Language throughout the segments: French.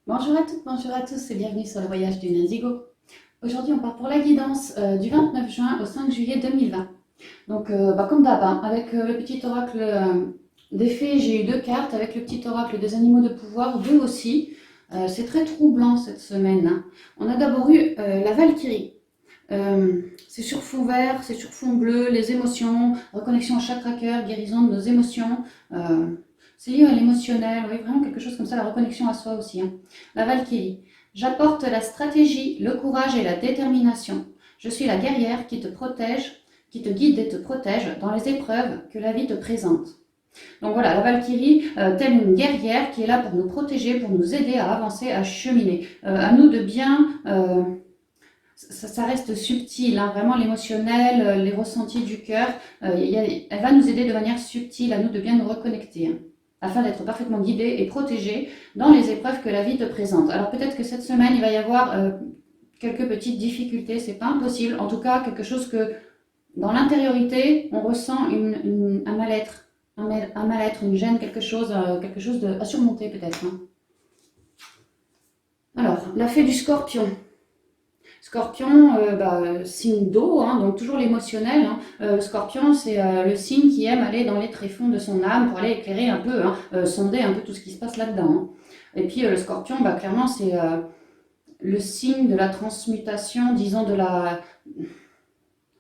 Bonjour à toutes, bonjour à tous et bienvenue sur le voyage du Indigo. Aujourd'hui, on part pour la guidance du 29 juin au 5 juillet 2020. Donc, comme d'hab, hein, avec le petit oracle des fées, j'ai eu deux cartes. Avec le petit oracle des animaux de pouvoir, deux aussi. C'est très troublant cette semaine, hein. On a d'abord eu la Valkyrie. C'est sur fond vert, c'est sur fond bleu, les émotions, reconnexion au chakra cœur, guérison de nos émotions. C'est lié à l'émotionnel, oui, vraiment quelque chose comme ça, la reconnexion à soi aussi, hein. La Valkyrie. J'apporte la stratégie, le courage et la détermination. Je suis la guerrière qui te protège, qui te guide et te protège dans les épreuves que la vie te présente. Donc voilà, la Valkyrie, telle une guerrière qui est là pour nous protéger, pour nous aider à avancer, à cheminer. À nous de bien... ça reste subtil, hein, vraiment l'émotionnel, les ressentis du cœur. Elle va nous aider de manière subtile, à nous de bien nous reconnecter, hein, afin d'être parfaitement guidés et protégés dans les épreuves que la vie te présente. Alors peut-être que cette semaine, il va y avoir quelques petites difficultés, c'est pas impossible. En tout cas, quelque chose que dans l'intériorité, on ressent un mal-être, une gêne, quelque chose à surmonter peut-être, hein. Alors, la fée du Scorpion. Scorpion, signe d'eau, hein, donc toujours l'émotionnel, hein. Le Scorpion, c'est le signe qui aime aller dans les tréfonds de son âme pour aller éclairer un peu, hein, sonder un peu tout ce qui se passe là-dedans, hein. Et puis le Scorpion, clairement, c'est le signe de la transmutation, disons de la...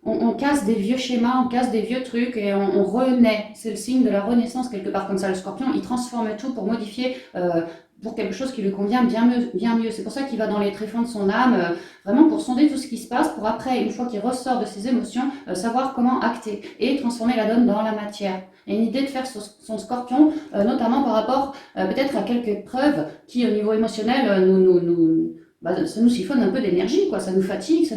On casse des vieux schémas, on casse des vieux trucs et on renaît. C'est le signe de la renaissance quelque part comme ça. Le Scorpion, il transforme tout pour modifier... pour quelque chose qui lui convient bien mieux. C'est pour ça qu'il va dans les tréfonds de son âme, vraiment pour sonder tout ce qui se passe, pour après, une fois qu'il ressort de ses émotions, savoir comment acter et transformer la donne dans la matière. Il y a une idée de faire son Scorpion, notamment par rapport peut-être à quelques preuves qui, au niveau émotionnel, ça nous siphonne un peu d'énergie, quoi. Ça nous fatigue,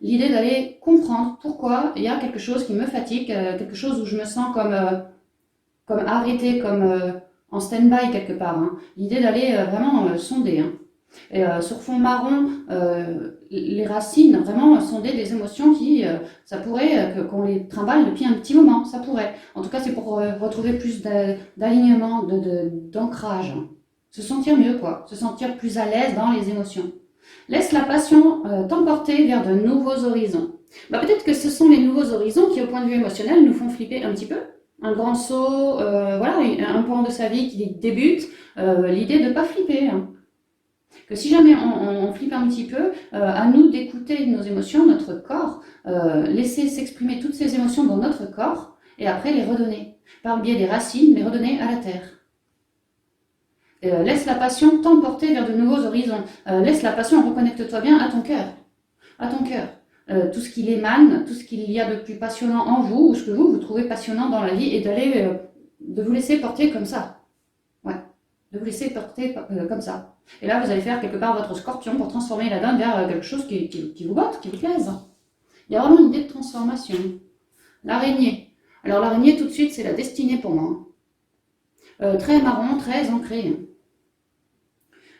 l'idée d'aller comprendre pourquoi il y a quelque chose qui me fatigue, quelque chose où je me sens comme arrêtée, comme... en stand-by quelque part, hein. L'idée d'aller vraiment sonder, hein. Et sur fond marron, les racines, vraiment sonder des émotions qui, ça pourrait, qu'on les trimballe depuis un petit moment, ça pourrait. En tout cas, c'est pour retrouver plus d'alignement, d'ancrage, hein. Se sentir mieux, quoi. Se sentir plus à l'aise dans les émotions. Laisse la passion t'emporter vers de nouveaux horizons. Peut-être que ce sont les nouveaux horizons qui, au point de vue émotionnel, nous font flipper un petit peu. Un grand saut, voilà, un pan de sa vie qui débute, l'idée de ne pas flipper, hein. Que si jamais on flippe un petit peu, à nous d'écouter nos émotions, notre corps, laisser s'exprimer toutes ces émotions dans notre corps, et après les redonner, par le biais des racines, les redonner à la terre. Laisse la passion t'emporter vers de nouveaux horizons. Laisse la passion, reconnecte-toi bien à ton cœur. À ton cœur. Tout ce qui l'émane, tout ce qu'il y a de plus passionnant en vous, ou ce que vous trouvez passionnant dans la vie, et de vous laisser porter comme ça. Ouais, de vous laisser porter comme ça. Et là, vous allez faire quelque part votre Scorpion pour transformer la donne vers quelque chose qui vous botte, qui vous plaise. Il y a vraiment une idée de transformation. L'araignée. Alors l'araignée, tout de suite, c'est la destinée pour moi. Très marron, très ancré.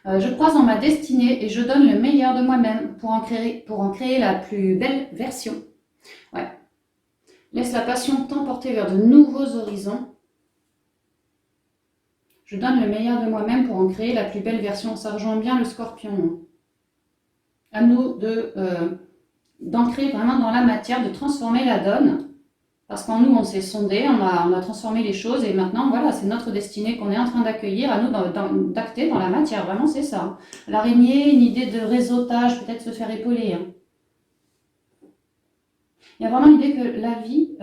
Je crois en ma destinée et je donne le meilleur de moi-même pour en créer la plus belle version. Ouais. Laisse la passion t'emporter vers de nouveaux horizons. Je donne le meilleur de moi-même pour en créer la plus belle version. Ça rejoint bien le Scorpion. À nous d'ancrer vraiment dans la matière, de transformer la donne. Parce qu'en nous, on s'est sondé, on a transformé les choses et maintenant, voilà, c'est notre destinée qu'on est en train d'accueillir, à nous d'acter dans la matière, vraiment, c'est ça. L'araignée, une idée de réseautage, peut-être se faire épauler, hein. Il y a vraiment l'idée que la vie,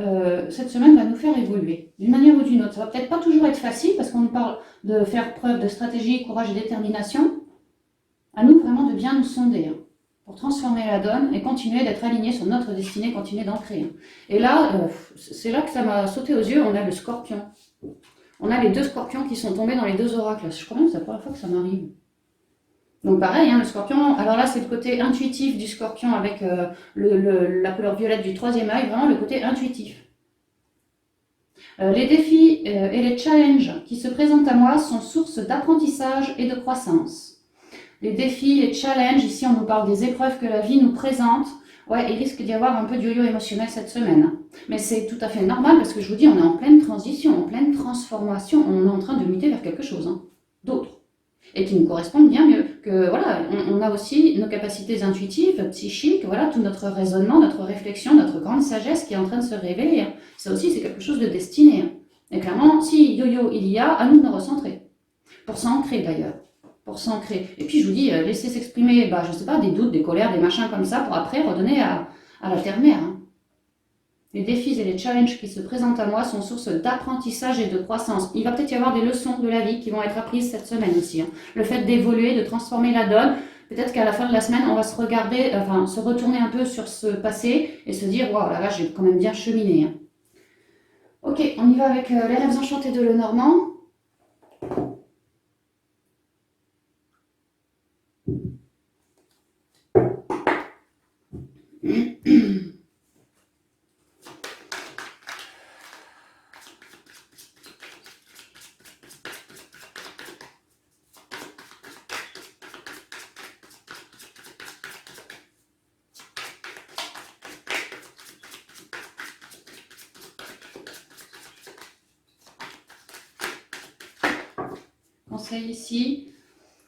cette semaine, va nous faire évoluer, d'une manière ou d'une autre. Ça va peut-être pas toujours être facile, parce qu'on nous parle de faire preuve de stratégie, courage et détermination. À nous, vraiment, de bien nous sonder, hein, pour transformer la donne et continuer d'être aligné sur notre destinée, continuer d'ancrer, hein. Et là, c'est là que ça m'a sauté aux yeux, on a le Scorpion. On a les deux Scorpions qui sont tombés dans les deux oracles. Je crois même que c'est la première fois que ça m'arrive. Donc pareil, hein, le Scorpion, alors là c'est le côté intuitif du Scorpion avec la couleur violette du troisième œil, vraiment le côté intuitif. Les défis et les challenges qui se présentent à moi sont source d'apprentissage et de croissance. Les défis, les challenges, ici on nous parle des épreuves que la vie nous présente. Ouais, il risque d'y avoir un peu de yo-yo émotionnel cette semaine. Mais c'est tout à fait normal parce que je vous dis, on est en pleine transition, en pleine transformation. On est en train de muter vers quelque chose, hein, d'autre. Et qui nous correspond bien mieux que voilà, on a aussi nos capacités intuitives, psychiques, voilà, tout notre raisonnement, notre réflexion, notre grande sagesse qui est en train de se révéler. Hein. Ça aussi, c'est quelque chose de destiné. Hein. Et clairement, si yo-yo il y a, à nous de nous recentrer. Pour s'ancrer d'ailleurs. Pour s'ancrer. Et puis je vous dis, laisser s'exprimer, je sais pas, des doutes, des colères, des machins comme ça, pour après redonner à la terre-mère. Hein. Les défis et les challenges qui se présentent à moi sont source d'apprentissage et de croissance. Il va peut-être y avoir des leçons de la vie qui vont être apprises cette semaine aussi. Hein. Le fait d'évoluer, de transformer la donne. Peut-être qu'à la fin de la semaine, on va se regarder, se retourner un peu sur ce passé et se dire, waouh, là, j'ai quand même bien cheminé. Hein. Ok, on y va avec les rêves enchantés de Lenormand. Conseil ici,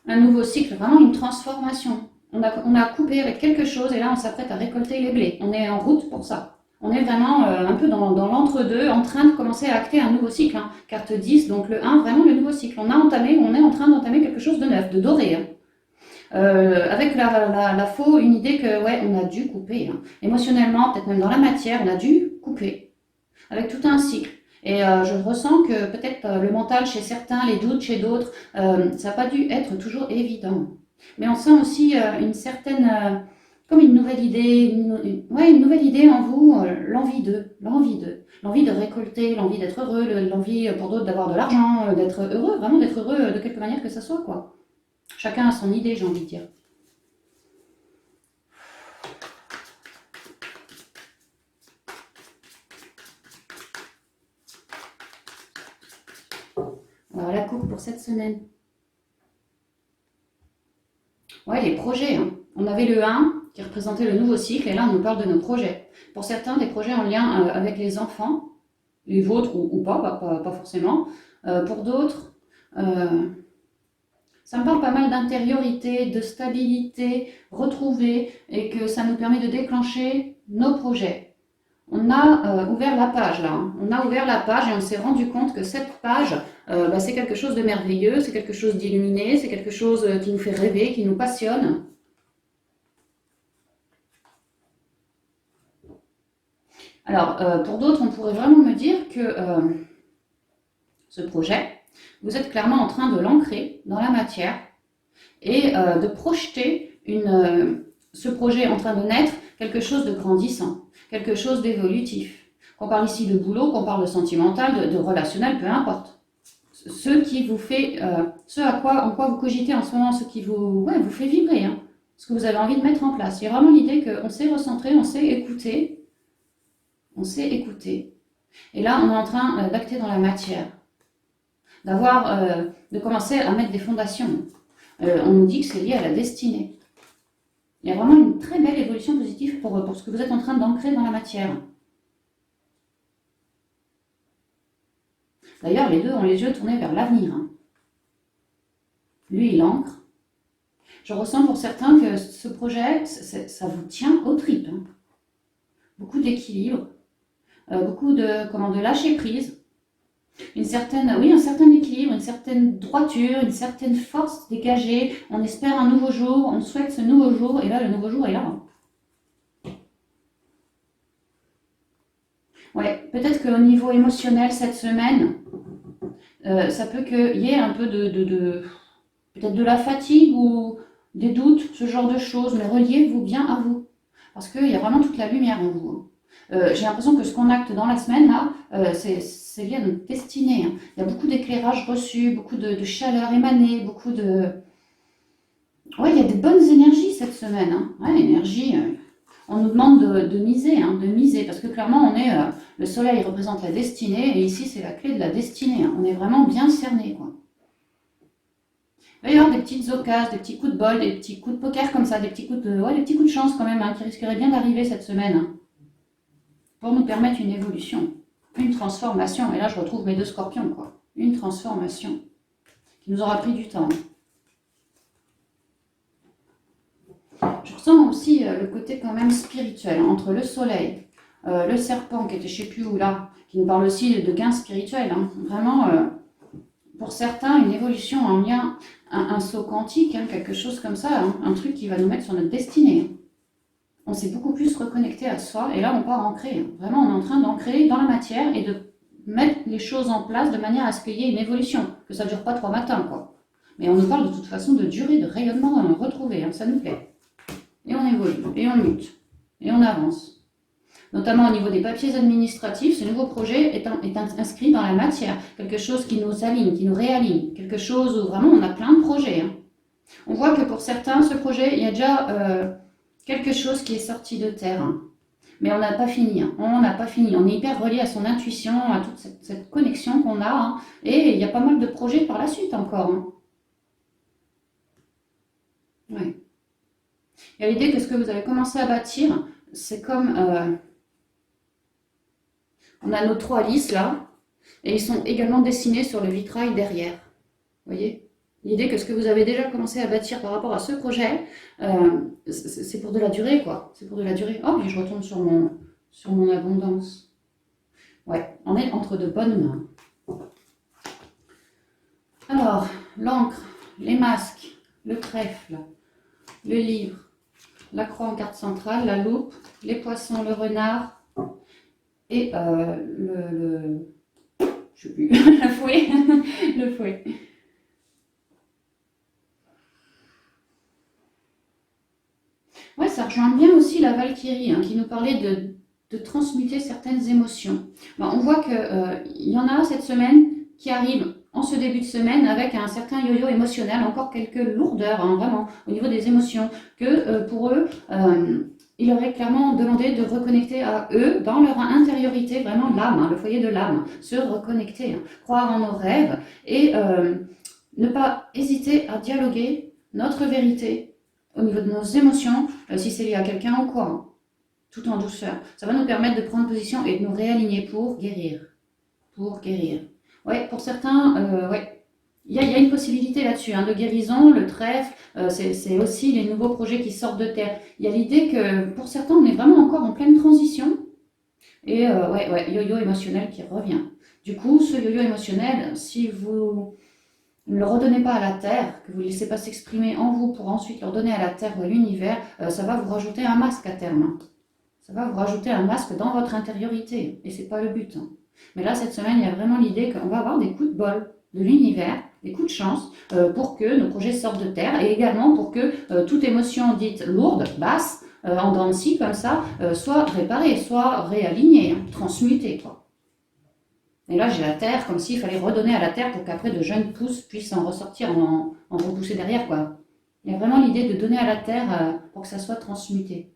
un nouveau cycle, vraiment une transformation. On a coupé avec quelque chose et là on s'apprête à récolter les blés. On est en route pour ça. On est vraiment un peu dans l'entre-deux, en train de commencer à acter un nouveau cycle. Hein. Carte 10, donc le 1, vraiment le nouveau cycle. On est en train d'entamer quelque chose de neuf, de doré. Hein. Avec la faux, une idée que, ouais, on a dû couper. Hein. Émotionnellement, peut-être même dans la matière, on a dû couper. Avec tout un cycle. Et je ressens que peut-être le mental chez certains, les doutes chez d'autres, ça n'a pas dû être toujours évident. Mais on sent aussi une certaine, comme une nouvelle idée, une nouvelle idée en vous, l'envie de récolter, l'envie d'être heureux, l'envie pour d'autres d'avoir de l'argent, d'être heureux, vraiment d'être heureux de quelque manière que ça soit, quoi. Chacun a son idée, j'ai envie de dire. Alors, la coupe pour cette semaine. Ouais, les projets. Hein. On avait le 1 qui représentait le nouveau cycle et là on nous parle de nos projets. Pour certains, des projets en lien avec les enfants, les vôtres ou pas forcément. Pour d'autres, ça me parle pas mal d'intériorité, de stabilité retrouvée et que ça nous permet de déclencher nos projets. On a ouvert la page là, hein. On a ouvert la page et on s'est rendu compte que cette page, c'est quelque chose de merveilleux, c'est quelque chose d'illuminé, c'est quelque chose qui nous fait rêver, qui nous passionne. Alors, pour d'autres, on pourrait vraiment me dire que ce projet, vous êtes clairement en train de l'ancrer dans la matière et de projeter ce projet en train de naître, quelque chose de grandissant, quelque chose d'évolutif. Qu'on parle ici de boulot, qu'on parle de sentimental, de relationnel, peu importe. Ce qui vous fait, en quoi vous cogitez en ce moment, ce qui vous fait vibrer, hein, ce que vous avez envie de mettre en place. Il y a vraiment l'idée qu'on s'est recentré, on s'est écouté. On s'est écouté. Et là, on est en train d'acter dans la matière. De commencer à mettre des fondations. On nous dit que c'est lié à la destinée. Il y a vraiment une très belle évolution positive pour ce que vous êtes en train d'ancrer dans la matière. D'ailleurs, les deux ont les yeux tournés vers l'avenir. Hein. Lui, il ancre. Je ressens pour certains que ce projet, ça vous tient aux tripes. Hein. Beaucoup d'équilibre, beaucoup de lâcher prise. Un certain équilibre, une certaine droiture, une certaine force dégagée. On espère un nouveau jour, on souhaite ce nouveau jour, et là, le nouveau jour est là. Hein. Ouais, peut-être qu'au niveau émotionnel, cette semaine, ça peut qu'il y ait un peu peut-être de la fatigue ou des doutes, ce genre de choses, mais reliez-vous bien à vous. Parce qu'il y a vraiment toute la lumière en vous. J'ai l'impression que ce qu'on acte dans la semaine, là, c'est lié à notre destinée. Hein. Il y a beaucoup d'éclairage reçu, beaucoup de chaleur émanée, beaucoup de... Ouais, il y a des bonnes énergies cette semaine. Hein. Ouais, énergie... on nous demande de miser, hein, de miser, parce que clairement, le soleil représente la destinée, et ici, c'est la clé de la destinée. Hein. On est vraiment bien cerné, quoi. Il va y avoir des petites occasions, des petits coups de bol, des petits coups de poker comme ça, des petits coups de chance quand même, hein, qui risqueraient bien d'arriver cette semaine. Hein. Pour nous permettre une évolution, une transformation. Et là, je retrouve mes deux scorpions, quoi. Une transformation qui nous aura pris du temps. je ressens aussi le côté quand même spirituel, entre le soleil, le serpent qui était je ne sais plus où là, qui nous parle aussi de gain spirituel. Hein. Vraiment, pour certains, une évolution en lien, un saut quantique, hein, quelque chose comme ça, hein, un truc qui va nous mettre sur notre destinée. On s'est beaucoup plus reconnecté à soi et là on part ancrer. Hein. Vraiment, on est en train d'ancrer dans la matière et de mettre les choses en place de manière à ce qu'il y ait une évolution, que ça ne dure pas 3 matins, quoi. Mais on nous parle de toute façon de durée, de rayonnement retrouvé, hein, ça nous plaît. Et on évolue, et on mute, et on avance. Notamment au niveau des papiers administratifs, ce nouveau projet est inscrit dans la matière, quelque chose qui nous aligne, qui nous réaligne, quelque chose où vraiment on a plein de projets. Hein. On voit que pour certains, ce projet, il y a déjà quelque chose qui est sorti de terre. Hein. Mais on n'a pas fini, hein. On n'a pas fini. On est hyper relié à son intuition, à toute cette connexion qu'on a. Hein. Et il y a pas mal de projets par la suite encore. Hein. Ouais. Il y a l'idée que ce que vous avez commencé à bâtir, c'est comme... on a nos 3 lys là, et ils sont également dessinés sur le vitrail derrière. Vous voyez? L'idée que ce que vous avez déjà commencé à bâtir par rapport à ce projet, c'est pour de la durée, quoi. C'est pour de la durée. Oh, mais je retourne sur mon abondance. Ouais, on est entre de bonnes mains. Alors, l'encre, les masques, le trèfle, le livre, la croix en carte centrale, la loupe, les poissons, le renard et je sais plus, le fouet. Le fouet. Ouais, ça rejoint bien aussi la Valkyrie, hein, qui nous parlait de transmuter certaines émotions. Ben, on voit qu'il y en a cette semaine qui arrivent en ce début de semaine avec un certain yo-yo émotionnel, encore quelques lourdeurs, hein, vraiment, au niveau des émotions, que pour eux, il aurait clairement demandé de reconnecter à eux, dans leur intériorité, vraiment l'âme, hein, le foyer de l'âme, se reconnecter, hein, croire en nos rêves et ne pas hésiter à dialoguer notre vérité au niveau de nos émotions, si c'est lié à quelqu'un ou quoi, hein, tout en douceur. Ça va nous permettre de prendre position et de nous réaligner pour guérir. Pour guérir. Ouais, pour certains, ouais, il y a une possibilité là-dessus, hein, de guérison, le trèfle, c'est aussi les nouveaux projets qui sortent de terre. Il y a l'idée que pour certains, on est vraiment encore en pleine transition. Et ouais, yo-yo émotionnel qui revient. Du coup, ce yo-yo émotionnel, si vous ne le redonnez pas à la Terre, que vous ne laissez pas s'exprimer en vous pour ensuite le redonner à la Terre ou à l'univers, ça va vous rajouter un masque à terme. Hein. Ça va vous rajouter un masque dans votre intériorité. Et c'est pas le but. Hein. Mais là, cette semaine, il y a vraiment l'idée qu'on va avoir des coups de bol de l'univers, des coups de chance, pour que nos projets sortent de terre et également pour que toute émotion dite lourde, basse, en dents de scie, comme ça, soit réparée, soit réalignée, hein, transmutée, quoi. Et là, j'ai la terre, comme s'il fallait redonner à la terre pour qu'après de jeunes pousses puissent en ressortir, en repousser derrière, quoi. Il y a vraiment l'idée de donner à la terre pour que ça soit transmuté.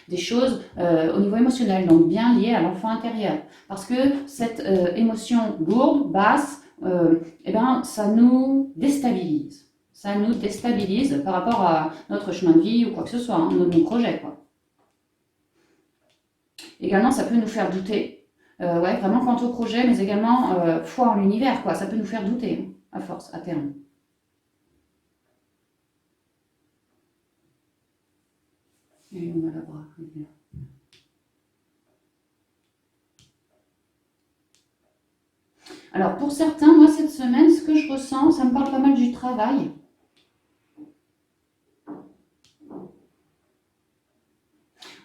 Des choses au niveau émotionnel, donc bien liées à l'enfant intérieur. Parce que cette émotion lourde, basse, eh ben, ça nous déstabilise. Ça nous déstabilise par rapport à notre chemin de vie ou quoi que ce soit, hein, nos projets, quoi. Également, ça peut nous faire douter. Ouais, vraiment quant au projet, mais également foi en l'univers, quoi. Ça peut nous faire douter, hein, à force, à terme. Et on a la bras. Alors, pour certains, moi, cette semaine, ce que je ressens, ça me parle pas mal du travail.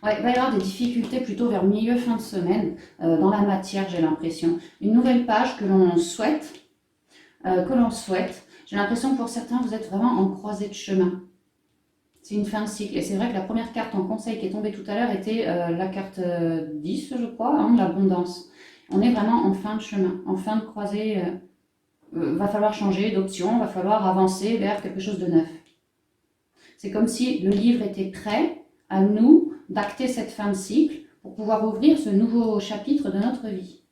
Ouais, il va y avoir des difficultés plutôt vers milieu, fin de semaine, dans la matière, j'ai l'impression. Une nouvelle page que l'on souhaite. J'ai l'impression que pour certains, vous êtes vraiment en croisée de chemin. C'est une fin de cycle. Et c'est vrai que la première carte en conseil qui est tombée tout à l'heure était la carte 10, je crois, hein, de l'abondance. On est vraiment en fin de chemin, en fin de croisée. Va falloir changer d'option, va falloir avancer vers quelque chose de neuf. C'est comme si le livre était prêt à nous d'acter cette fin de cycle pour pouvoir ouvrir ce nouveau chapitre de notre vie.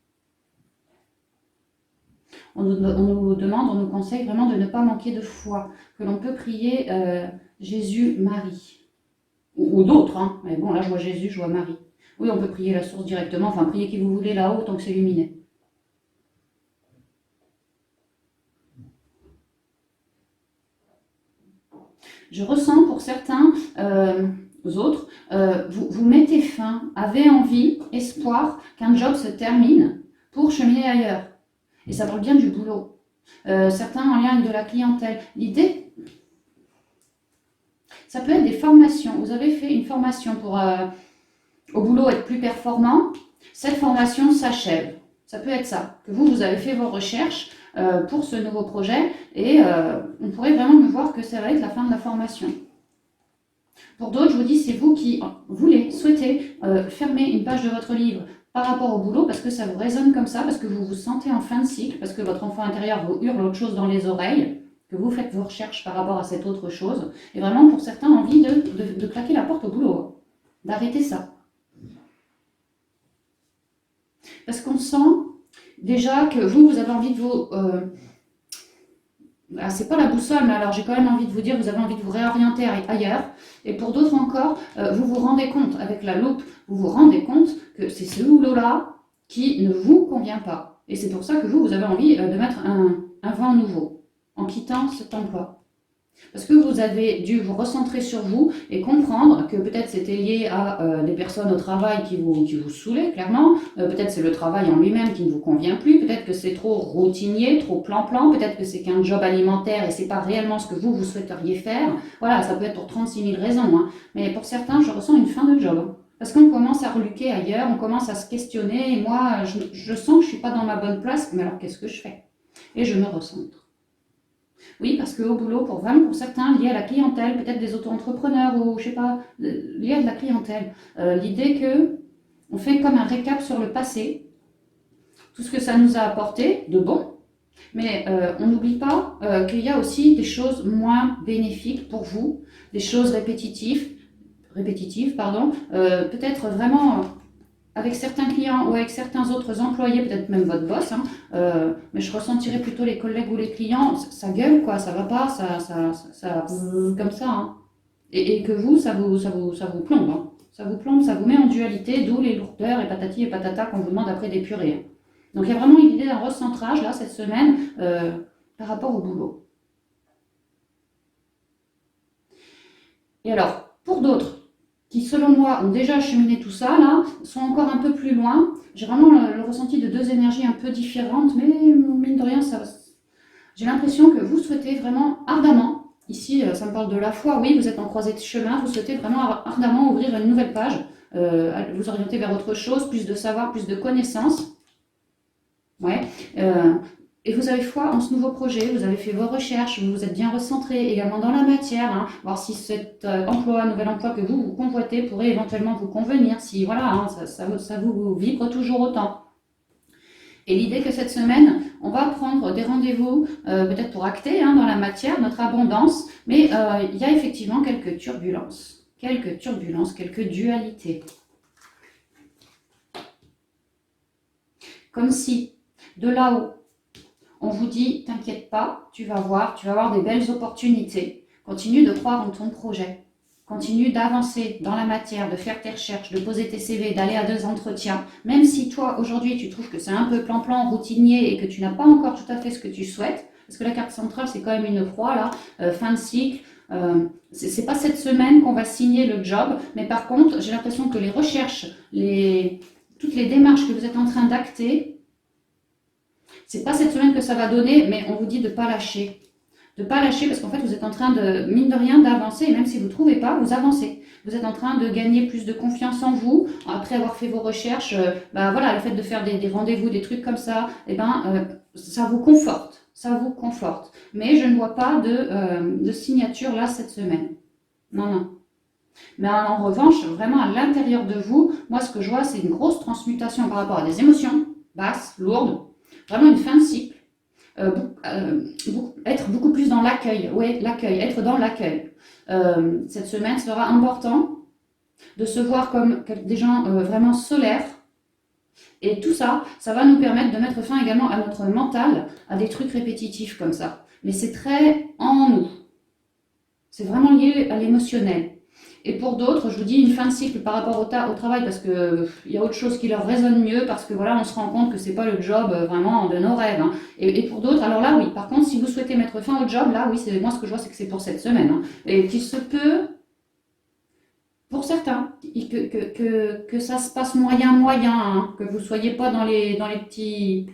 On nous demande, on nous conseille vraiment de ne pas manquer de foi, que l'on peut prier Jésus, Marie, ou d'autres, hein. Mais bon, là je vois Jésus, je vois Marie. Oui, on peut prier la source directement, enfin prier qui vous voulez là-haut tant que c'est illuminé. Je ressens pour certains autres, vous mettez fin, avez envie, espoir qu'un job se termine pour cheminer ailleurs. Et ça parle bien du boulot. Certains en lien avec de la clientèle. L'idée, ça peut être des formations. Vous avez fait une formation pour au boulot être plus performant. Cette formation s'achève. Ça peut être ça, que vous avez fait vos recherches pour ce nouveau projet et on pourrait vraiment me voir que ça va être la fin de la formation. Pour d'autres, je vous dis, c'est vous qui voulez, souhaitez fermer une page de votre livre par rapport au boulot parce que ça vous résonne comme ça, parce que vous vous sentez en fin de cycle, parce que votre enfant intérieur vous hurle autre chose dans les oreilles, que vous faites vos recherches par rapport à cette autre chose, et vraiment pour certains, envie de claquer la porte au boulot, d'arrêter ça. Parce qu'on sent déjà que vous avez envie de vous... c'est pas la boussole, mais alors j'ai quand même envie de vous dire, vous avez envie de vous réorienter ailleurs. Et pour d'autres encore, vous vous rendez compte, avec la loupe, vous vous rendez compte que c'est ce boulot-là qui ne vous convient pas. Et c'est pour ça que vous avez envie de mettre un vent nouveau en quittant cet emploi. Parce que vous avez dû vous recentrer sur vous et comprendre que peut-être c'était lié à des personnes au travail qui vous saoulaient, clairement. Peut-être c'est le travail en lui-même qui ne vous convient plus. Peut-être que c'est trop routinier, trop plan-plan. Peut-être que c'est qu'un job alimentaire et c'est pas réellement ce que vous souhaiteriez faire. Voilà, ça peut être pour 36 000 raisons. Hein. Mais pour certains, je ressens une fin de job. Hein. Parce qu'on commence à reluquer ailleurs, on commence à se questionner. Et moi, je sens que je suis pas dans ma bonne place. Mais alors, qu'est-ce que je fais? Et je me recentre. Oui, parce qu'au boulot, pour certains, lié à la clientèle, peut-être des auto-entrepreneurs ou je sais pas, lié à de la clientèle, l'idée que on fait comme un récap sur le passé, tout ce que ça nous a apporté de bon, mais on n'oublie pas qu'il y a aussi des choses moins bénéfiques pour vous, des choses répétitives, peut-être vraiment... avec certains clients ou avec certains autres employés, peut-être même votre boss, hein, mais je ressentirais plutôt les collègues ou les clients, ça gueule quoi, ça va pas, ça comme ça, hein. Et que vous, ça vous plombe, hein. Ça vous plombe, ça vous met en dualité, d'où les lourdeurs et patati et patata qu'on vous demande après d'épurer. Hein. Donc il y a vraiment une idée d'un recentrage là cette semaine par rapport au boulot. Et alors, pour d'autres, qui selon moi ont déjà cheminé tout ça, là, sont encore un peu plus loin. J'ai vraiment le ressenti de deux énergies un peu différentes, mais mine de rien, j'ai l'impression que vous souhaitez vraiment ardemment, ici ça me parle de la foi, oui, vous êtes en croisée de chemin, vous souhaitez vraiment ardemment ouvrir une nouvelle page, vous orienter vers autre chose, plus de savoir, plus de connaissances. Ouais. Et vous avez foi en ce nouveau projet, vous avez fait vos recherches, vous vous êtes bien recentré également dans la matière, hein, voir si cet nouvel emploi que vous convoitez pourrait éventuellement vous convenir, si voilà, hein, ça vous vibre toujours autant. Et l'idée que cette semaine, on va prendre des rendez-vous, peut-être pour acter hein, dans la matière notre abondance, mais il y a effectivement quelques turbulences, quelques dualités. Comme si, de là-haut, on vous dit, t'inquiète pas, tu vas avoir des belles opportunités. Continue de croire en ton projet. Continue d'avancer dans la matière, de faire tes recherches, de poser tes CV, d'aller à des entretiens. Même si toi, aujourd'hui, tu trouves que c'est un peu plan-plan, routinier et que tu n'as pas encore tout à fait ce que tu souhaites, parce que la carte centrale, c'est quand même une proie, là, fin de cycle. C'est pas cette semaine qu'on va signer le job, mais par contre, j'ai l'impression que les recherches, toutes les démarches que vous êtes en train d'acter, c'est pas cette semaine que ça va donner, mais on vous dit de ne pas lâcher. De ne pas lâcher parce qu'en fait, vous êtes en train de, mine de rien, d'avancer. Et même si vous ne trouvez pas, vous avancez. Vous êtes en train de gagner plus de confiance en vous. Après avoir fait vos recherches, voilà, le fait de faire des rendez-vous, des trucs comme ça, ça vous conforte. Ça vous conforte. Mais je ne vois pas de signature là cette semaine. Non. Mais en revanche, vraiment à l'intérieur de vous, moi ce que je vois, c'est une grosse transmutation par rapport à des émotions basses, lourdes. Vraiment une fin de cycle, être beaucoup plus dans l'accueil, être dans l'accueil. Cette semaine sera important de se voir comme des gens vraiment solaires. Et tout ça, ça va nous permettre de mettre fin également à notre mental, à des trucs répétitifs comme ça. Mais c'est très en nous. C'est vraiment lié à l'émotionnel. Et pour d'autres, je vous dis une fin de cycle par rapport au travail parce que il y a autre chose qui leur résonne mieux parce que voilà, on se rend compte que c'est pas le job vraiment de nos rêves. Hein. Et pour d'autres, alors là, oui. Par contre, si vous souhaitez mettre fin au job, là, oui, c'est moi ce que je vois, c'est que c'est pour cette semaine. Hein. Et qu'il se peut, pour certains, que ça se passe moyen, hein, que vous soyez pas dans les petits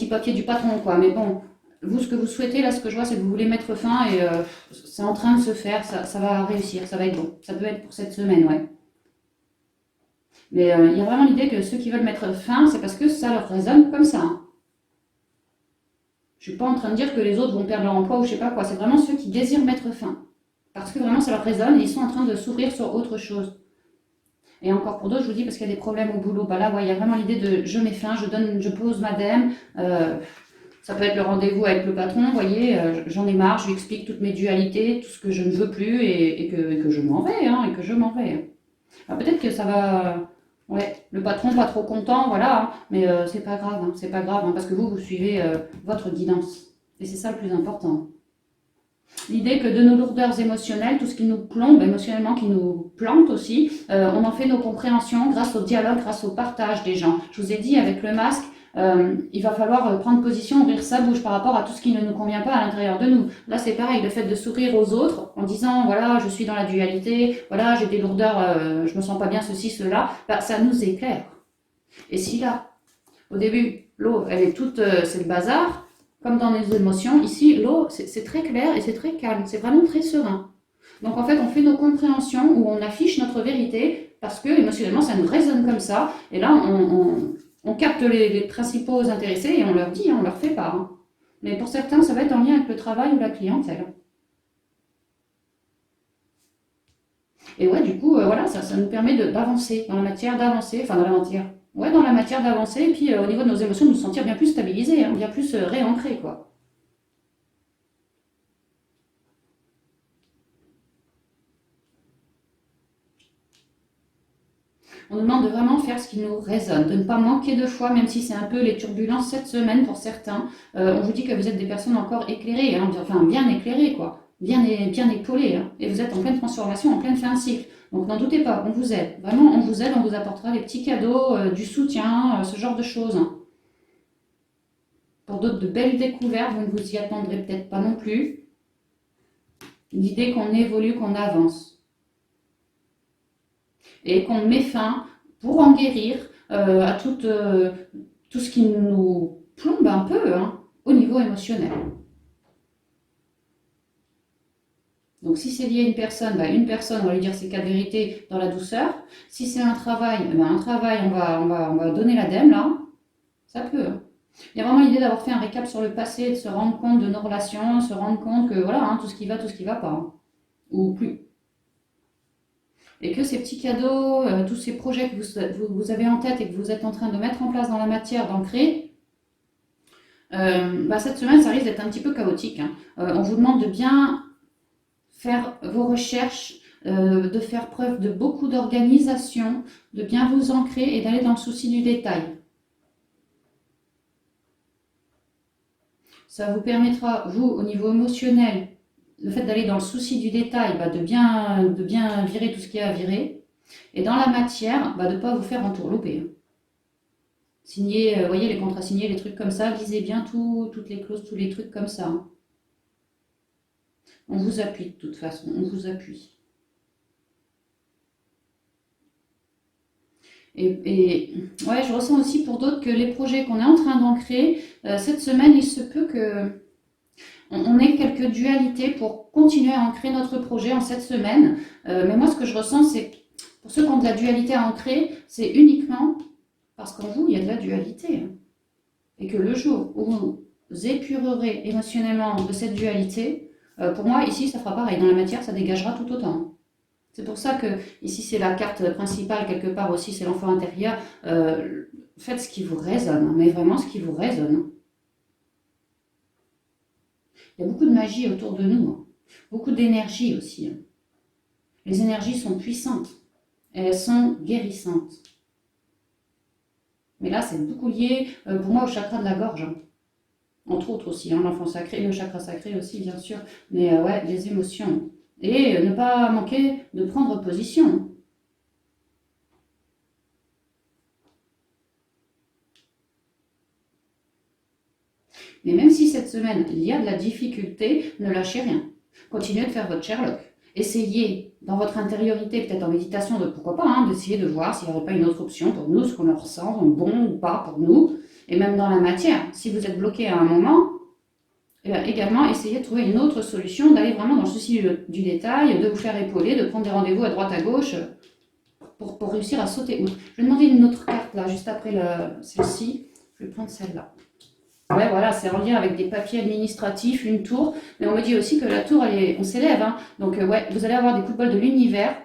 papiers du patron, quoi. Mais bon, vous, ce que vous souhaitez, là, ce que je vois, c'est que vous voulez mettre fin et c'est en train de se faire, ça va réussir, ça va être bon. Ça peut être pour cette semaine, ouais. Mais il y a vraiment l'idée que ceux qui veulent mettre fin, c'est parce que ça leur résonne comme ça. Hein. Je suis pas en train de dire que les autres vont perdre leur emploi ou je sais pas quoi. C'est vraiment ceux qui désirent mettre fin. Parce que vraiment, ça leur résonne et ils sont en train de s'ouvrir sur autre chose. Et encore pour d'autres, je vous dis, parce qu'il y a des problèmes au boulot, bah là, ouais, il y a vraiment l'idée de je mets fin, je pose ma dème. Ça peut être le rendez-vous avec le patron, vous voyez, j'en ai marre, je lui explique toutes mes dualités, tout ce que je ne veux plus et que je m'en vais, hein, et que je m'en vais. Alors peut-être que ça va, ouais, le patron pas trop content, voilà, hein, mais c'est pas grave, hein, c'est pas grave, hein, parce que vous suivez votre guidance. Et c'est ça le plus important. L'idée que de nos lourdeurs émotionnelles, tout ce qui nous plombe émotionnellement, qui nous plante aussi, on en fait nos compréhensions grâce au dialogue, grâce au partage des gens. Je vous ai dit, avec le masque, il va falloir prendre position, ouvrir sa bouche par rapport à tout ce qui ne nous convient pas à l'intérieur de nous. Là, c'est pareil, le fait de sourire aux autres en disant, voilà, je suis dans la dualité, voilà, j'ai des lourdeurs, je me sens pas bien, ceci, cela, bah, ça nous éclaire. Et si là, au début, l'eau, elle est toute, c'est le bazar, comme dans les émotions, ici, l'eau, c'est très clair et c'est très calme, c'est vraiment très serein. Donc en fait, on fait nos compréhensions où on affiche notre vérité parce que émotionnellement, ça nous résonne comme ça. Et là, on capte les principaux intéressés et on leur dit, hein, on leur fait part. Hein. Mais pour certains, ça va être en lien avec le travail ou la clientèle. Et ouais, du coup, voilà, ça nous permet d'avancer, dans la matière d'avancer, enfin dans la matière, ouais, dans la matière d'avancer, et puis au niveau de nos émotions, de nous sentir bien plus stabilisés, hein, bien plus réancrés, quoi. On nous demande de vraiment faire ce qui nous résonne, de ne pas manquer de foi, même si c'est un peu les turbulences cette semaine pour certains. On vous dit que vous êtes des personnes encore éclairées, hein, enfin bien éclairées, quoi, bien épaulées, hein, et vous êtes en pleine transformation, en pleine fin de cycle. Donc n'en doutez pas, on vous aide. Vraiment, on vous aide, on vous apportera les petits cadeaux, du soutien, ce genre de choses. Hein. Pour d'autres, de belles découvertes, vous ne vous y attendrez peut-être pas non plus. L'idée qu'on évolue, qu'on avance. Et qu'on met fin, pour en guérir, à tout ce qui nous plombe un peu, hein, au niveau émotionnel. Donc si c'est lié à une personne, on va lui dire ses quatre vérités dans la douceur. Si c'est un travail, on va donner l'ADEME là. Ça peut. Hein. Il y a vraiment l'idée d'avoir fait un récap sur le passé, de se rendre compte de nos relations, se rendre compte que voilà, hein, tout ce qui va pas. Hein, ou plus. Et que ces petits cadeaux, tous ces projets que vous avez en tête et que vous êtes en train de mettre en place dans la matière, d'ancrer, cette semaine, ça risque d'être un petit peu chaotique. Hein. On vous demande de bien faire vos recherches, de faire preuve de beaucoup d'organisation, de bien vous ancrer et d'aller dans le souci du détail. Ça vous permettra, vous, au niveau émotionnel, le fait d'aller dans le souci du détail, de bien virer tout ce qu'il y a à virer. Et dans la matière, de ne pas vous faire entourlouper. Hein. Signer, voyez, les contrats signés, les trucs comme ça, lisez bien toutes les clauses, tous les trucs comme ça. Hein. On vous appuie de toute façon, on vous appuie. Et ouais, je ressens aussi pour d'autres que les projets qu'on est en train d'ancrer, cette semaine, il se peut que on ait quelques dualités pour continuer à ancrer notre projet en cette semaine. Mais moi, ce que je ressens, c'est que pour ceux qui ont de la dualité à ancrer, c'est uniquement parce qu'en vous, il y a de la dualité. Hein. Et que le jour où vous épurerez émotionnellement de cette dualité, pour moi, ici, ça fera pareil. Dans la matière, ça dégagera tout autant. C'est pour ça que ici, c'est la carte principale, quelque part aussi, c'est l'enfant intérieur. Faites ce qui vous résonne, mais vraiment ce qui vous résonne. Il y a beaucoup de magie autour de nous, hein. Beaucoup d'énergie aussi. Hein. Les énergies sont puissantes et elles sont guérissantes. Mais là, c'est beaucoup lié, pour moi, au chakra de la gorge. Hein. Entre autres aussi, hein, l'enfant sacré, le chakra sacré aussi, bien sûr. Mais ouais, les émotions. et ne pas manquer de prendre position. Mais même si cette semaine, il y a de la difficulté, ne lâchez rien. Continuez de faire votre Sherlock. Essayez, dans votre intériorité, peut-être en méditation, de pourquoi pas, hein, d'essayer de voir s'il n'y aurait pas une autre option pour nous, ce qu'on ressent, bon ou pas pour nous. Et même dans la matière, si vous êtes bloqué à un moment, également essayez de trouver une autre solution, d'aller vraiment dans le souci du détail, de vous faire épauler, de prendre des rendez-vous à droite à gauche pour réussir à sauter outre. Je vais demander une autre carte là, juste après celle-ci. Je vais prendre celle-là. Ouais, voilà, c'est en lien avec des papiers administratifs, une tour. Mais on me dit aussi que la tour, on s'élève. Hein. Donc, ouais, vous allez avoir des coups de bol de l'univers.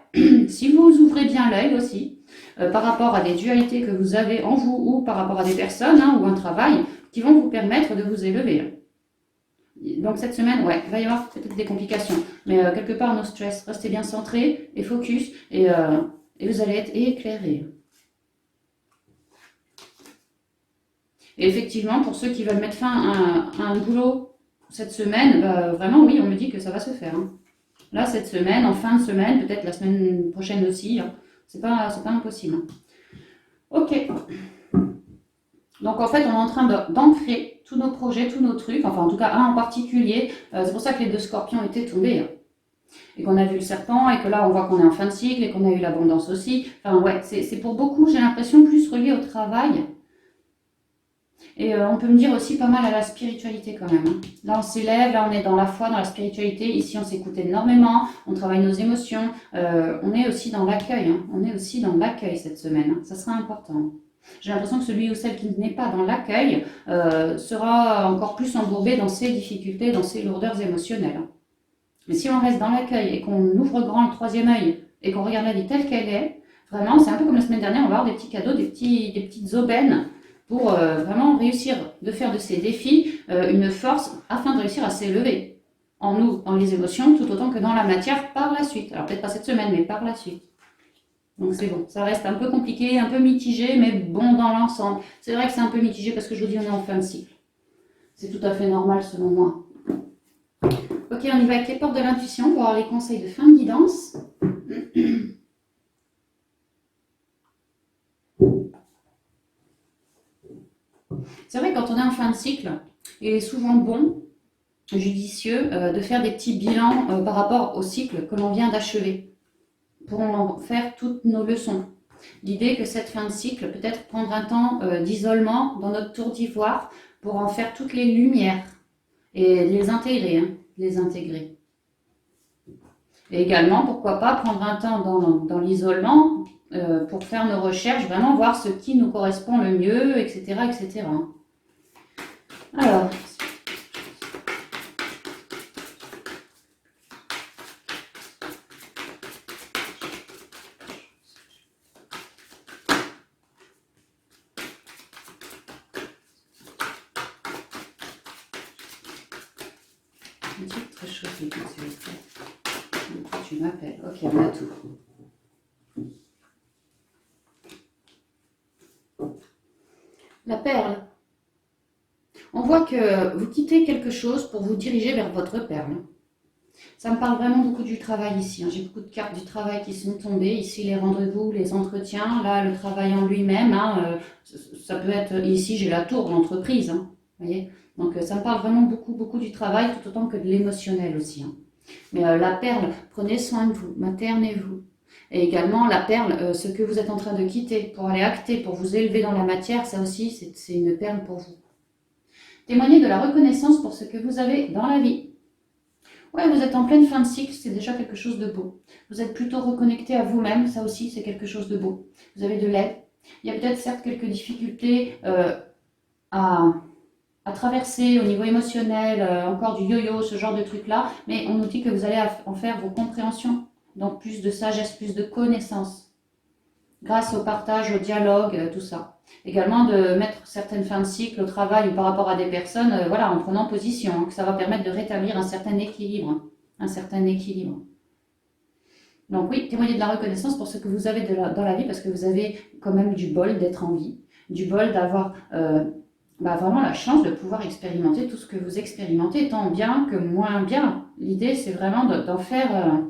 Si vous ouvrez bien l'œil aussi, par rapport à des dualités que vous avez en vous ou par rapport à des personnes hein, ou un travail qui vont vous permettre de vous élever. Donc, cette semaine, ouais, il va y avoir peut-être des complications. Mais quelque part, no stress. Restez bien centré et focus et vous allez être éclairé. Et effectivement, pour ceux qui veulent mettre fin à un boulot cette semaine, bah, vraiment, oui, on me dit que ça va se faire. Hein. Là, cette semaine, en fin de semaine, peut-être la semaine prochaine aussi, hein. C'est pas impossible. Hein. Ok. Donc, en fait, on est en train d'ancrer tous nos projets, tous nos trucs, enfin, en tout cas, un en particulier. C'est pour ça que les 2 scorpions étaient tombés. Hein. Et qu'on a vu le serpent, et que là, on voit qu'on est en fin de cycle, et qu'on a eu l'abondance aussi. Enfin, ouais, c'est pour beaucoup, j'ai l'impression, plus relié au travail. Et on peut me dire aussi pas mal à la spiritualité quand même. Hein. Là, on s'élève, là, on est dans la foi, dans la spiritualité. Ici, on s'écoute énormément, on travaille nos émotions. On est aussi dans l'accueil. Hein. On est aussi dans l'accueil cette semaine. Hein. Ça sera important. J'ai l'impression que celui ou celle qui n'est pas dans l'accueil sera encore plus embourbé dans ses difficultés, dans ses lourdeurs émotionnelles. Hein. Mais si on reste dans l'accueil et qu'on ouvre grand le 3e œil et qu'on regarde la vie telle qu'elle est, vraiment, c'est un peu comme la semaine dernière, on va avoir des petits cadeaux, des petites aubaines pour vraiment réussir de faire de ces défis une force afin de réussir à s'élever en nous, dans les émotions, tout autant que dans la matière par la suite. Alors peut-être pas cette semaine, mais par la suite. Donc c'est bon, ça reste un peu compliqué, un peu mitigé, mais bon dans l'ensemble. C'est vrai que c'est un peu mitigé parce que je vous dis, on est en fin de cycle. C'est tout à fait normal selon moi. Ok, on y va avec les portes de l'intuition pour avoir les conseils de fin de guidance. C'est vrai, quand on est en fin de cycle, il est souvent bon, judicieux, de faire des petits bilans par rapport au cycle que l'on vient d'achever, pour en faire toutes nos leçons. L'idée que cette fin de cycle, peut-être prendre un temps d'isolement dans notre tour d'ivoire pour en faire toutes les lumières et les intégrer. Hein, les intégrer. Et également, pourquoi pas prendre un temps dans l'isolement pour faire nos recherches, vraiment voir ce qui nous correspond le mieux, etc. etc. Alors, une petite chose s'il vous plaît. Tu m'appelles. Ok, on a tout. La perle. On voit que vous quittez quelque chose pour vous diriger vers votre perle. Ça me parle vraiment beaucoup du travail ici. Hein. J'ai beaucoup de cartes du travail qui sont tombées. Ici, les rendez-vous, les entretiens. Là, le travail en lui-même. Hein. Ça peut être... Ici, j'ai la tour, l'entreprise. Hein. Voyez. Donc, ça me parle vraiment beaucoup, beaucoup du travail, tout autant que de l'émotionnel aussi. Hein. Mais la perle, prenez soin de vous, maternez-vous. Et également, la perle, ce que vous êtes en train de quitter pour aller acter, pour vous élever dans la matière, ça aussi, c'est une perle pour vous. Témoignez de la reconnaissance pour ce que vous avez dans la vie. Ouais, vous êtes en pleine fin de cycle, c'est déjà quelque chose de beau. Vous êtes plutôt reconnecté à vous-même, ça aussi, c'est quelque chose de beau. Vous avez de l'aide. Il y a peut-être certes quelques difficultés à traverser au niveau émotionnel, encore du yo-yo, ce genre de trucs-là, mais on nous dit que vous allez en faire vos compréhensions. Donc plus de sagesse, plus de connaissances, grâce au partage, au dialogue, tout ça. Également de mettre certaines fins de cycle au travail ou par rapport à des personnes, voilà, en prenant position, hein, que ça va permettre de rétablir un certain équilibre. Hein, un certain équilibre. Donc oui, témoignez de la reconnaissance pour ce que vous avez dans la vie, parce que vous avez quand même du bol d'être en vie, du bol d'avoir vraiment la chance de pouvoir expérimenter tout ce que vous expérimentez, tant bien que moins bien. L'idée, c'est vraiment d'en faire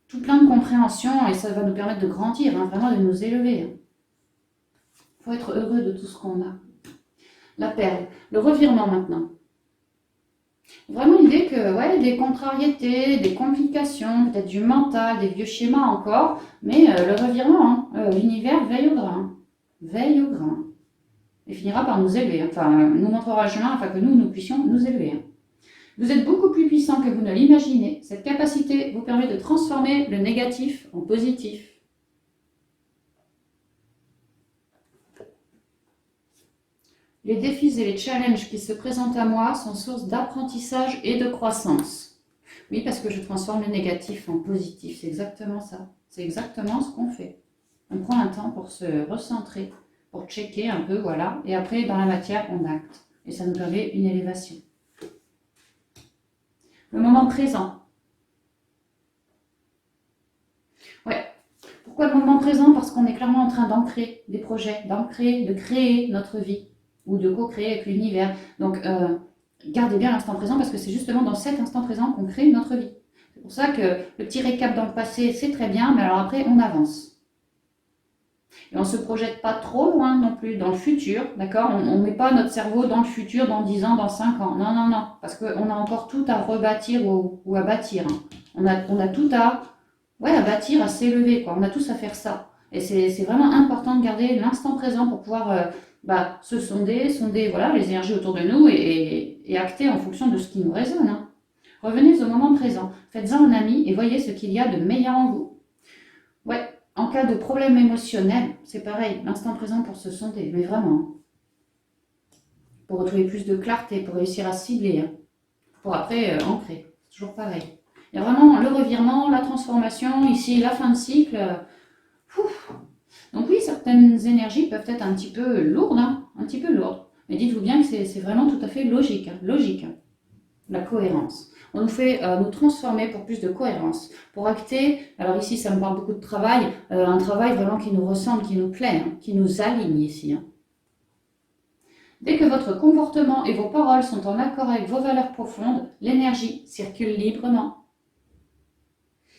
tout plein de compréhension et ça va nous permettre de grandir, hein, vraiment de nous élever. Il faut être heureux de tout ce qu'on a. La perle, le revirement maintenant. Vraiment l'idée que, ouais, des contrariétés, des complications, peut-être du mental, des vieux schémas encore, mais le revirement, hein, l'univers veille au grain. Veille au grain. Et finira par nous élever, enfin, nous montrera le chemin afin que nous puissions nous élever. Vous êtes beaucoup plus puissant que vous ne l'imaginez. Cette capacité vous permet de transformer le négatif en positif. Les défis et les challenges qui se présentent à moi sont source d'apprentissage et de croissance. Oui, parce que je transforme le négatif en positif. C'est exactement ça. C'est exactement ce qu'on fait. On prend un temps pour se recentrer, pour checker un peu, voilà. Et après, dans la matière, on acte. Et ça nous permet une élévation. Le moment présent. Ouais. Pourquoi le moment présent? Parce qu'on est clairement en train d'ancrer des projets, de créer notre vie ou de co-créer avec l'univers. Donc, gardez bien l'instant présent parce que c'est justement dans cet instant présent qu'on crée notre vie. C'est pour ça que le petit récap dans le passé, c'est très bien, mais alors après, on avance. Et on ne se projette pas trop loin non plus dans le futur, d'accord? On ne met pas notre cerveau dans le futur, dans 10 ans, dans 5 ans. Non, non, non, parce qu'on a encore tout à rebâtir ou à bâtir. On a tout à bâtir, à s'élever, quoi. On a tous à faire ça. Et c'est vraiment important de garder l'instant présent pour pouvoir se sonder voilà, les énergies autour de nous et acter en fonction de ce qui nous résonne. Hein. Revenez au moment présent. Faites-en un ami et voyez ce qu'il y a de meilleur en vous. Ouais, en cas de problème émotionnel, c'est pareil, l'instant présent pour se sonder, mais vraiment. Pour retrouver plus de clarté, pour réussir à cibler, hein. Pour après ancrer. C'est toujours pareil. Il y a vraiment le revirement, la transformation, ici la fin de cycle. Donc oui, certaines énergies peuvent être un petit peu lourdes, hein, un petit peu lourdes. Mais dites-vous bien que c'est vraiment tout à fait logique, hein, logique. La cohérence. On nous fait nous transformer pour plus de cohérence, pour acter, alors ici ça me parle beaucoup de travail, un travail vraiment qui nous ressemble, qui nous plaît, hein, qui nous aligne ici. Hein. Dès que votre comportement et vos paroles sont en accord avec vos valeurs profondes, l'énergie circule librement.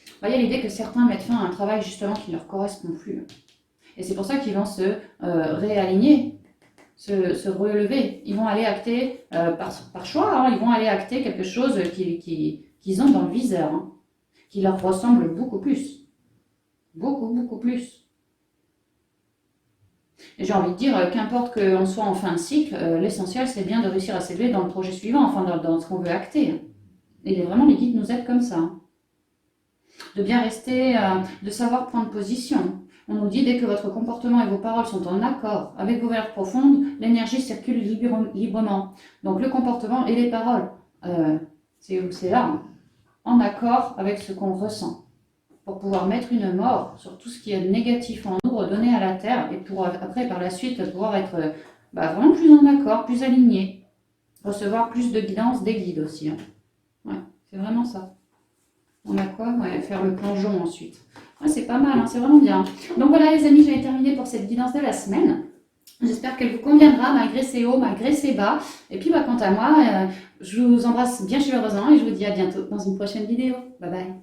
Vous voyez l'idée que certains mettent fin à un travail justement qui ne leur correspond plus. Et c'est pour ça qu'ils vont se réaligner, se relever. Ils vont aller acter, par choix, hein, ils vont aller acter quelque chose qu'ils ont dans le viseur, hein, qui leur ressemble beaucoup plus. Beaucoup, beaucoup plus. Et j'ai envie de dire, qu'importe qu'on soit en fin de cycle, l'essentiel c'est bien de réussir à s'élever dans le projet suivant, enfin dans ce qu'on veut acter. Et vraiment les guides nous aident comme ça. Hein. De bien rester, de savoir prendre position. On nous dit dès que votre comportement et vos paroles sont en accord avec vos valeurs profondes, l'énergie circule librement. Donc le comportement et les paroles, c'est là, hein, en accord avec ce qu'on ressent. Pour pouvoir mettre une mort sur tout ce qui est négatif en nous, redonner à la terre, et pour après par la suite pouvoir être vraiment plus en accord, plus aligné. Recevoir plus de guidance des guides aussi. Hein. Ouais, c'est vraiment ça. On a quoi? Ouais, faire le plongeon ensuite. Ouais, c'est pas mal, hein, c'est vraiment bien. Donc voilà les amis, j'ai terminé pour cette guidance de la semaine. J'espère qu'elle vous conviendra malgré ses hauts, malgré ses bas. Et puis quant à moi, je vous embrasse bien chaleureusement et je vous dis à bientôt dans une prochaine vidéo. Bye bye.